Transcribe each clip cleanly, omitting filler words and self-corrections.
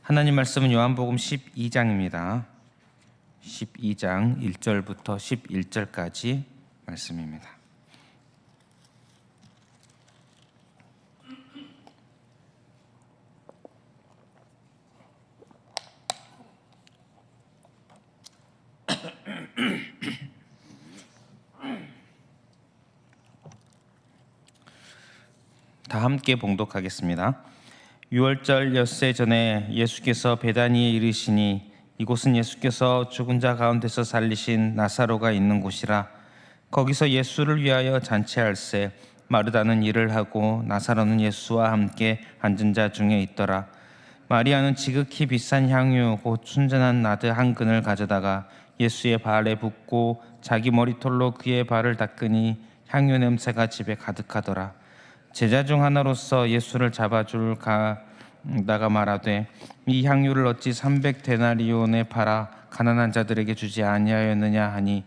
하나님 말씀은 요한복음 12장입니다. 12장 1절부터 11절까지 말씀입니다. 다 함께 봉독하겠습니다. 6월절 엿새 전에 예수께서 베다니에 이르시니 이곳은 예수께서 죽은 자 가운데서 살리신 나사로가 있는 곳이라. 거기서 예수를 위하여 잔치할세 마르다는 일을 하고 나사로는 예수와 함께 앉은 자 중에 있더라. 마리아는 지극히 비싼 향유 곧 순전한 나드 한 근을 가져다가 예수의 발에 붓고 자기 머리털로 그의 발을 닦으니 향유 냄새가 집에 가득하더라. 제자 중 하나로서 예수를 잡아줄 가다가 말하되 이 향유를 어찌 300데나리온에 팔아 가난한 자들에게 주지 아니하였느냐 하니,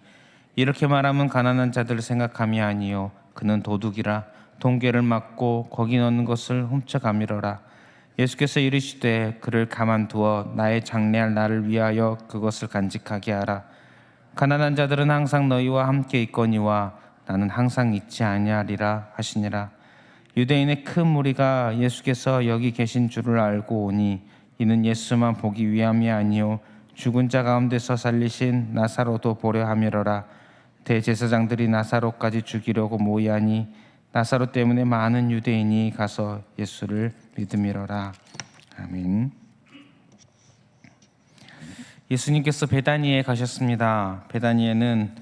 이렇게 말하면 가난한 자들을 생각함이 아니요 그는 도둑이라 동괴를 막고 거기 넣는 것을 훔쳐가미러라. 예수께서 이르시되 그를 가만두어 나의 장래할 날을 위하여 그것을 간직하게 하라. 가난한 자들은 항상 너희와 함께 있거니와 나는 항상 있지 아니하리라 하시니라. 유대인의 큰 무리가 예수께서 여기 계신 줄을 알고 오니 이는 예수만 보기 위함이 아니요 죽은 자 가운데서 살리신 나사로도 보려 함이로라. 대제사장들이 나사로까지 죽이려고 모이하니 나사로 때문에 많은 유대인이 가서 예수를 믿음이로라. 아멘. 예수님께서 베다니에 가셨습니다. 베다니에는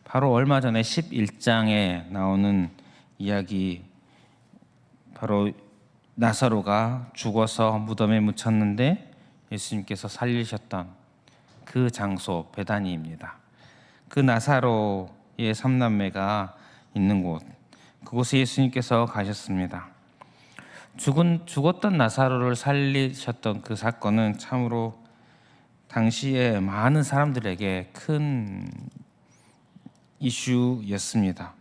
바로 얼마 전에 11장에 나오는 이야기, 바로 나사로가 죽어서 무덤에 묻혔는데 예수님께서 살리셨던 그 장소 베다니입니다. 그 나사로의 삼남매가 있는 곳, 그곳에 예수님께서 가셨습니다. 죽었던 나사로를 살리셨던 그 사건은 참으로 당시에 많은 사람들에게 큰 이슈였습니다.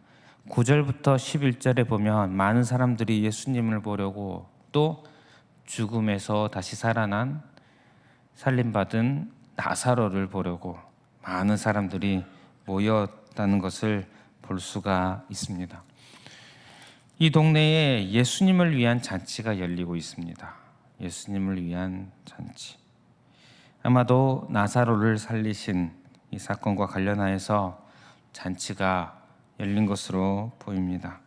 9절부터 11절에 보면 많은 사람들이 예수님을 보려고, 또 죽음에서 다시 살아난 살림받은 나사로를 보려고 많은 사람들이 모였다는 것을 볼 수가 있습니다. 이 동네에 예수님을 위한 잔치가 열리고 있습니다. 예수님을 위한 잔치. 아마도 나사로를 살리신 이 사건과 관련하여서 잔치가 열린 것으로 보입니다.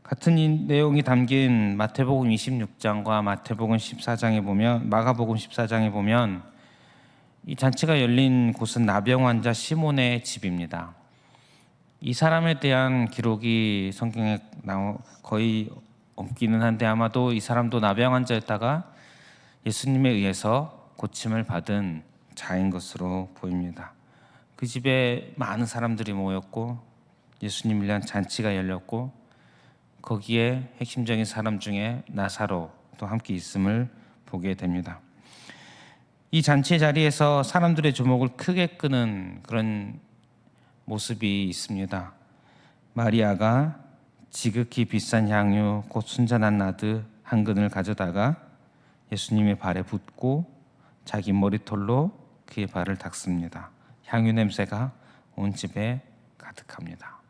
같은 이 내용이 담긴 마태복음 26장과 마태복음 14장에 보면, 마가복음 14장에 보면 이 잔치가 열린 곳은 나병 환자 시몬의 집입니다. 이 사람에 대한 기록이 성경에 거의 없기는 한데 아마도 이 사람도 나병 환자였다가 예수님에 의해서 고침을 받은 자인 것으로 보입니다. 그 집에 많은 사람들이 모였고 예수님을 위한 잔치가 열렸고, 거기에 핵심적인 사람 중에 나사로도 함께 있음을 보게 됩니다. 이 잔치 자리에서 사람들의 주목을 크게 끄는 그런 모습이 있습니다. 마리아가 지극히 비싼 향유 곧 순전한 나드 한 근을 가져다가 예수님의 발에 붓고 자기 머리털로 그의 발을 닦습니다. 향유 냄새가 온 집에 가득합니다.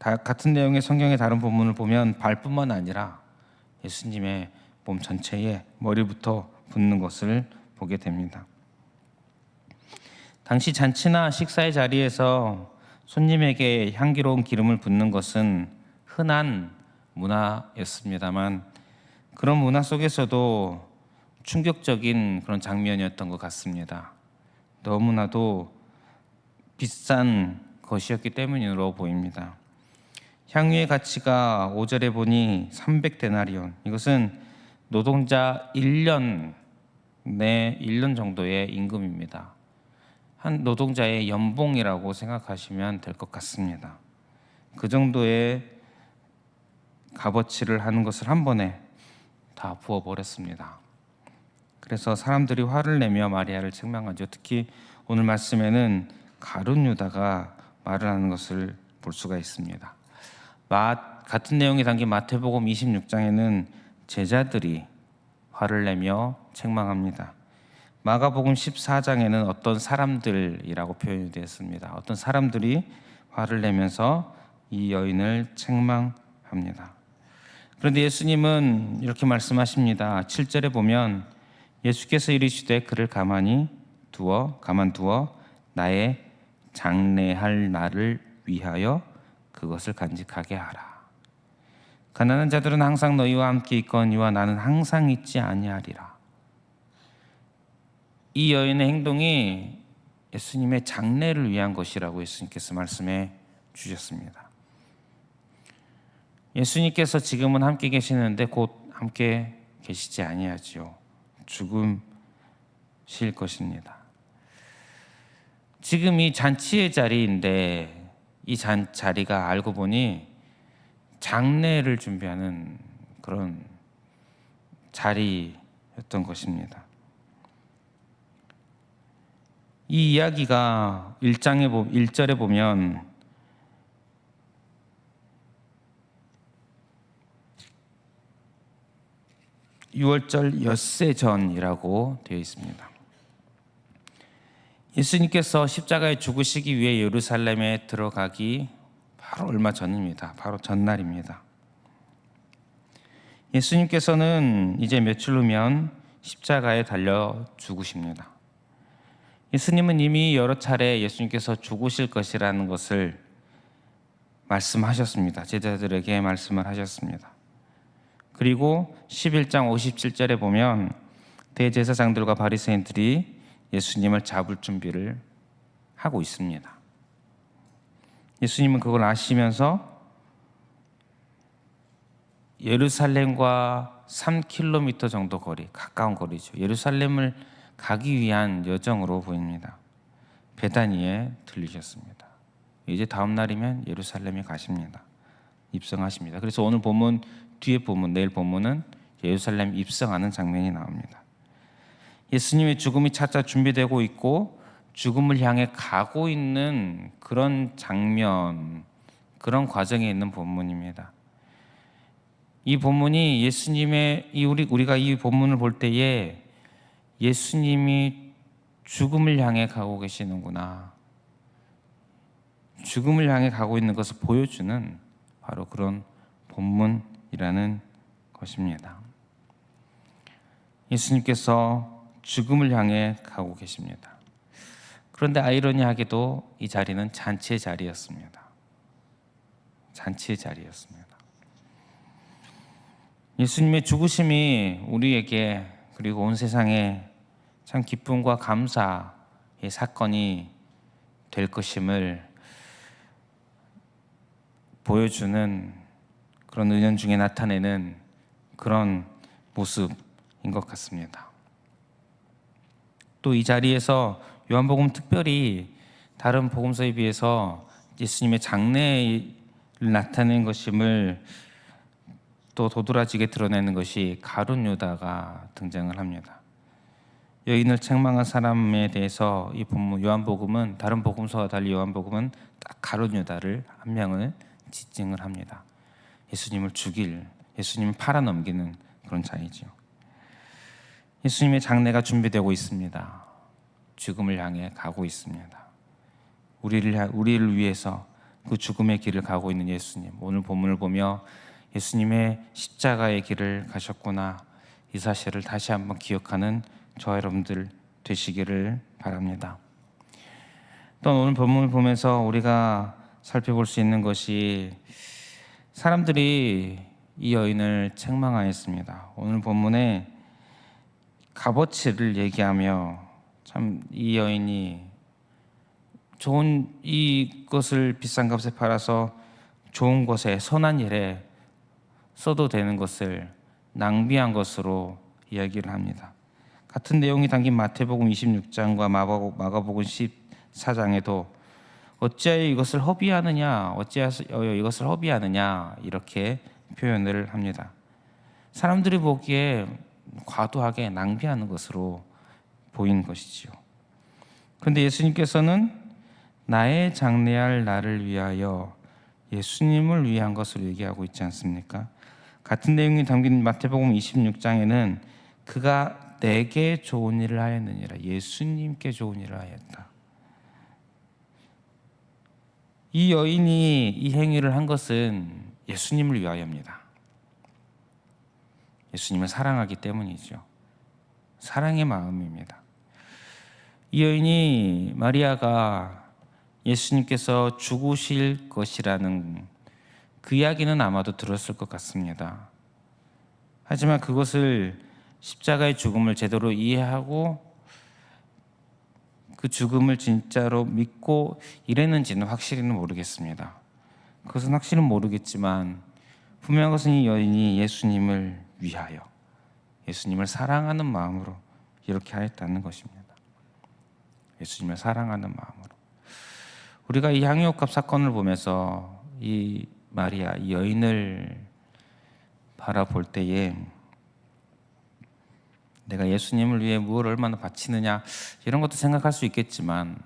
같은 내용의 성경의 다른 본문을 보면 발뿐만 아니라 예수님의 몸 전체에 머리부터 붓는 것을 보게 됩니다. 당시 잔치나 식사의 자리에서 손님에게 향기로운 기름을 붓는 것은 흔한 문화였습니다만, 그런 문화 속에서도 충격적인 그런 장면이었던 것 같습니다. 너무나도 비싼 것이었기 때문으로 보입니다. 향유의 가치가 5절에 보니 300데나리온, 이것은 노동자 1년 정도의 임금입니다. 한 노동자의 연봉이라고 생각하시면 될 것 같습니다. 그 정도의 값어치를 하는 것을 한 번에 다 부어버렸습니다. 그래서 사람들이 화를 내며 마리아를 책망하죠. 특히 오늘 말씀에는 가룟 유다가 말을 하는 것을 볼 수가 있습니다. 같은 내용이 담긴 마태복음 26장에는 제자들이 화를 내며 책망합니다. 마가복음 14장에는 어떤 사람들이라고 표현이 되었습니다. 어떤 사람들이 화를 내면서 이 여인을 책망합니다. 그런데 예수님은 이렇게 말씀하십니다. 7절에 보면 예수께서 이르시되 그를 가만두어 나의 장례할 날을 위하여 그것을 간직하게 하라. 가난한 자들은 항상 너희와 함께 있거니와 나는 항상 있지 아니하리라. 이 여인의 행동이 예수님의 장례를 위한 것이라고 예수님께서 말씀해 주셨습니다. 예수님께서 지금은 함께 계시는데 곧 함께 계시지 아니하지요. 죽으실 것입니다. 지금 이 잔치의 자리인데 이 자리가 알고 보니 장례를 준비하는 그런 자리였던 것입니다. 이 이야기가 1절에 보면 유월절 엿새 전이라고 되어 있습니다. 예수님께서 십자가에 죽으시기 위해 예루살렘에 들어가기 바로 얼마 전입니다. 바로 전날입니다. 예수님께서는 이제 며칠 후면 십자가에 달려 죽으십니다. 예수님은 이미 여러 차례 예수님께서 죽으실 것이라는 것을 말씀하셨습니다. 제자들에게 말씀을 하셨습니다. 그리고 11장 57절에 보면 대제사장들과 바리새인들이 예수님을 잡을 준비를 하고 있습니다. 예수님은 그걸 아시면서 예루살렘과 3km 정도 거리, 가까운 거리죠. 예루살렘을 가기 위한 여정으로 보입니다. 베다니에 들리셨습니다. 이제 다음 날이면 예루살렘에 가십니다. 입성하십니다. 그래서 오늘 본문, 뒤에 본문, 내일 본문은 예루살렘 입성하는 장면이 나옵니다. 예수님의 죽음이 차차 준비되고 있고 죽음을 향해 가고 있는 그런 장면, 그런 과정에 있는 본문입니다. 이 본문이 예수님의 우리가 이 본문을 볼 때에 예수님이 죽음을 향해 가고 계시는구나, 죽음을 향해 가고 있는 것을 보여주는 바로 그런 본문이라는 것입니다. 예수님께서 죽음을 향해 가고 계십니다. 그런데 아이러니하게도 이 자리는 잔치의 자리였습니다. 잔치의 자리였습니다. 예수님의 죽으심이 우리에게 그리고 온 세상에 참 기쁨과 감사의 사건이 될 것임을 보여주는 그런 은연중에 나타내는 그런 모습인 것 같습니다. 또 이 자리에서 요한복음 특별히 다른 복음서에 비해서 예수님의 장례를 나타내는 것임을 또 도드라지게 드러내는 것이 가룟 유다가 등장을 합니다. 여인을 책망한 사람에 대해서 이 본문 요한복음은 다른 복음서와 달리 요한복음은 딱 가룟 유다를 한 명을 지칭을 합니다. 예수님을 죽일, 예수님을 팔아넘기는 그런 자이죠. 예수님의 장례가 준비되고 있습니다. 죽음을 향해 가고 있습니다. 우리를 위해서 그 죽음의 길을 가고 있는 예수님, 오늘 본문을 보며 예수님의 십자가의 길을 가셨구나, 이 사실을 다시 한번 기억하는 저와 여러분들 되시기를 바랍니다. 또 오늘 본문을 보면서 우리가 살펴볼 수 있는 것이 사람들이 이 여인을 책망하였습니다. 오늘 본문에 값어치를 얘기하며 참 이 여인이 좋은 이것을 비싼 값에 팔아서 좋은 것에, 선한 일에 써도 되는 것을 낭비한 것으로 이야기를 합니다. 같은 내용이 담긴 마태복음 26장과 마가복음 14장에도 어찌하여 이것을 허비하느냐, 이렇게 표현을 합니다. 사람들이 보기에 과도하게 낭비하는 것으로 보이는 것이지요. 그런데 예수님께서는 나의 장례할 날을 위하여, 예수님을 위한 것을 얘기하고 있지 않습니까? 같은 내용이 담긴 마태복음 26장에는 그가 내게 좋은 일을 하였느니라. 예수님께 좋은 일을 하였다. 이 여인이 이 행위를 한 것은 예수님을 위하여입니다. 예수님을 사랑하기 때문이죠. 사랑의 마음입니다. 이 여인이 마리아가 예수님께서 죽으실 것이라는 그 이야기는 아마도 들었을 것 같습니다. 하지만 그것을 십자가의 죽음을 제대로 이해하고 그 죽음을 진짜로 믿고 이랬는지는 확실히는 모르겠습니다. 그것은 확실히 모르겠지만 분명한 것은 이 여인이 예수님을 위하여 예수님을 사랑하는 마음으로 이렇게 하였다는 것입니다. 예수님을 사랑하는 마음으로. 우리가 이 향유옥합 사건을 보면서 이 마리아, 이 여인을 바라볼 때에 내가 예수님을 위해 무엇을 얼마나 바치느냐 이런 것도 생각할 수 있겠지만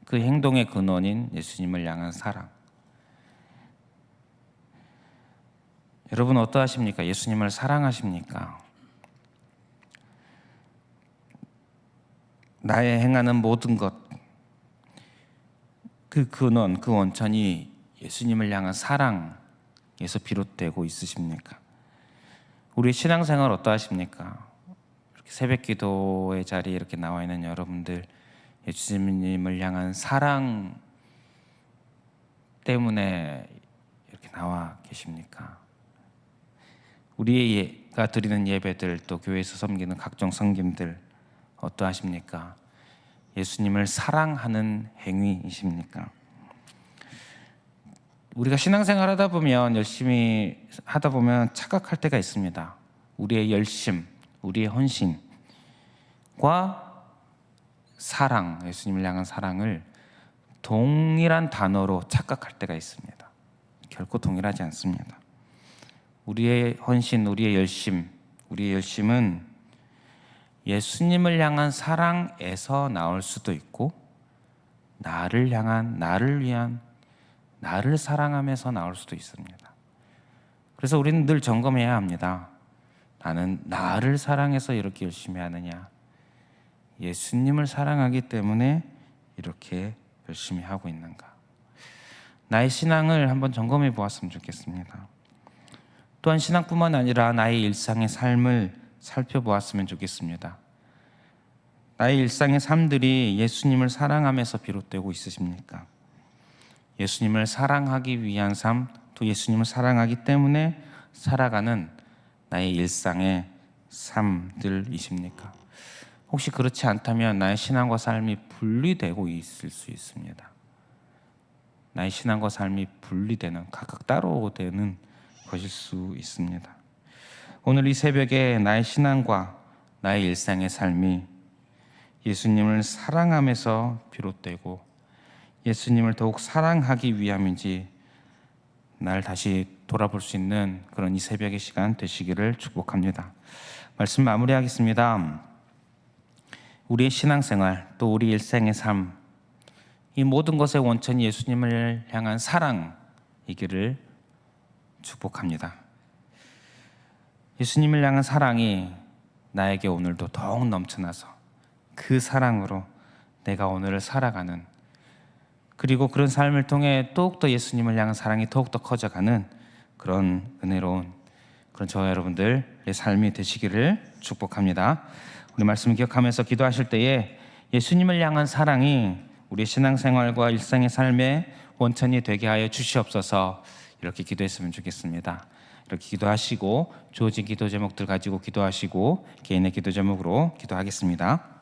그 행동의 근원인 예수님을 향한 사랑. 여러분 어떠하십니까? 예수님을 사랑하십니까? 나의 행하는 모든 것, 그 근원, 그 원천이 예수님을 향한 사랑에서 비롯되고 있으십니까? 우리 신앙생활 어떠하십니까? 이렇게 새벽 기도의 자리에 이렇게 나와 있는 여러분들, 예수님을 향한 사랑 때문에 이렇게 나와 계십니까? 우리가 드리는 예배들, 또 교회에서 섬기는 각종 섬김들 어떠하십니까? 예수님을 사랑하는 행위이십니까? 우리가 신앙생활 하다 보면 열심히 하다 보면 착각할 때가 있습니다. 우리의 열심, 우리의 헌신과 사랑, 예수님을 향한 사랑을 동일한 단어로 착각할 때가 있습니다. 결코 동일하지 않습니다. 우리의 헌신, 우리의 열심은 예수님을 향한 사랑에서 나올 수도 있고 나를 향한, 나를 위한, 나를 사랑하면서 나올 수도 있습니다. 그래서 우리는 늘 점검해야 합니다. 나는 나를 사랑해서 이렇게 열심히 하느냐, 예수님을 사랑하기 때문에 이렇게 열심히 하고 있는가. 나의 신앙을 한번 점검해 보았으면 좋겠습니다. 또한 신앙뿐만 아니라 나의 일상의 삶을 살펴보았으면 좋겠습니다. 나의 일상의 삶들이 예수님을 사랑하면서 비롯되고 있으십니까? 예수님을 사랑하기 위한 삶, 또 예수님을 사랑하기 때문에 살아가는 나의 일상의 삶들이십니까? 혹시 그렇지 않다면 나의 신앙과 삶이 분리되고 있을 수 있습니다. 나의 신앙과 삶이 분리되는, 각각 따로 되는 것일 수 있습니다. 오늘 이 새벽에 나의 신앙과 나의 일상의 삶이 예수님을 사랑하면서 비롯되고 예수님을 더욱 사랑하기 위함인지 날 다시 돌아볼 수 있는 그런 이 새벽의 시간 되시기를 축복합니다. 말씀 마무리하겠습니다. 우리의 신앙생활, 또 우리 일생의 삶, 이 모든 것의 원천이 예수님을 향한 사랑이기를 축복합니다. 예수님을 향한 사랑이 나에게 오늘도 더욱 넘쳐나서 그 사랑으로 내가 오늘을 살아가는, 그리고 그런 삶을 통해 더욱더 예수님을 향한 사랑이 더욱더 커져가는 그런 은혜로운 그런 저와 여러분들의 삶이 되시기를 축복합니다. 우리 말씀 기억하면서 기도하실 때에 예수님을 향한 사랑이 우리 신앙생활과 일상의 삶의 원천이 되게 하여 주시옵소서, 이렇게 기도했으면 좋겠습니다. 이렇게 기도하시고 주어진 기도 제목들 가지고 기도하시고 개인의 기도 제목으로 기도하겠습니다.